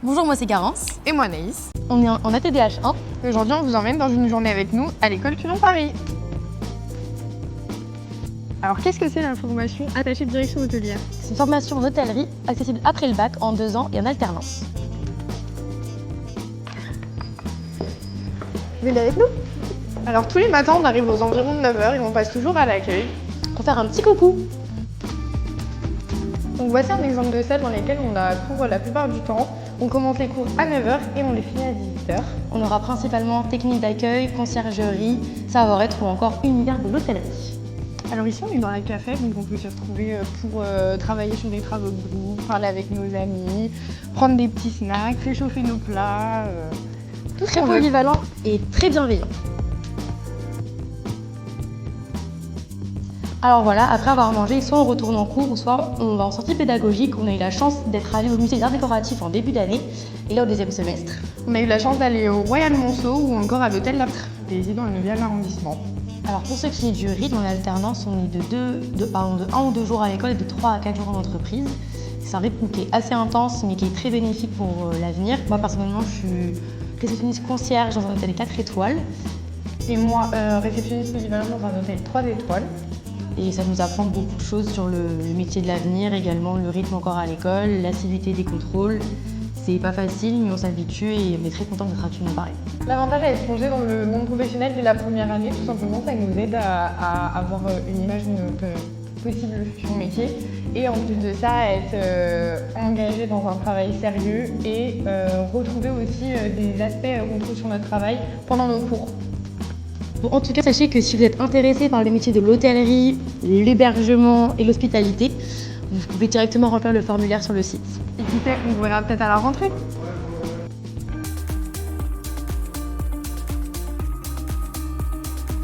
Bonjour, moi c'est Garance. Et moi Naïs. On est en ATDH 1. Aujourd'hui, on vous emmène dans une journée avec nous à l'école Curon Paris. Alors, qu'est-ce que c'est la formation attachée de direction hôtelière? C'est une formation en hôtellerie accessible après le bac en 2 ans et en alternance. Vous venez avec nous? Alors, tous les matins, on arrive aux environs de 9h et on passe toujours à l'accueil Pour faire un petit coucou. Donc, voici un exemple de salle dans lesquelles on a cours la plupart du temps. On commence les cours à 9h et on les finit à 18h. On aura principalement technique d'accueil, conciergerie, savoir-être ou encore univers de l'hôtellerie. Alors ici, on est dans la café, donc on peut se retrouver pour travailler sur des travaux de groupe, parler avec nos amis, prendre des petits snacks, réchauffer nos plats, tout ce Très qu'on veut. polyvalent et très bienveillant. Alors voilà, après avoir mangé, soit on retourne en cours, ou soit on va en sortie pédagogique. On a eu la chance d'être allé au musée d'art décoratif en début d'année et là au deuxième semestre. On a eu la chance d'aller au Royal Monceau ou encore à l'hôtel La Présidence dans le 9e arrondissement. Alors pour ce qui est du rythme en alternance, on est de 1 ou 2 jours à l'école et de 3 à 4 jours en entreprise. C'est un rythme qui est assez intense mais qui est très bénéfique pour l'avenir. Moi personnellement, je suis réceptionniste concierge dans un hôtel 4 étoiles. Et moi, réceptionniste polyvalente dans un hôtel 3 étoiles. Et ça nous apprend beaucoup de choses sur le métier de l'avenir, également le rythme encore à l'école, l'assiduité des contrôles. C'est pas facile, mais on s'habitue et on est très content d'être à Curon Paris. L'avantage à être plongé dans le monde professionnel dès la première année, tout simplement, ça nous aide à avoir une image de notre possible futur métier. Et en plus de ça, à être engagé dans un travail sérieux et retrouver aussi des aspects qu'on trouve sur notre travail pendant nos cours. Bon, en tout cas, sachez que si vous êtes intéressé par le métier de l'hôtellerie, l'hébergement et l'hospitalité, vous pouvez directement remplir le formulaire sur le site. Et qui sait, on vous verra peut-être à la rentrée.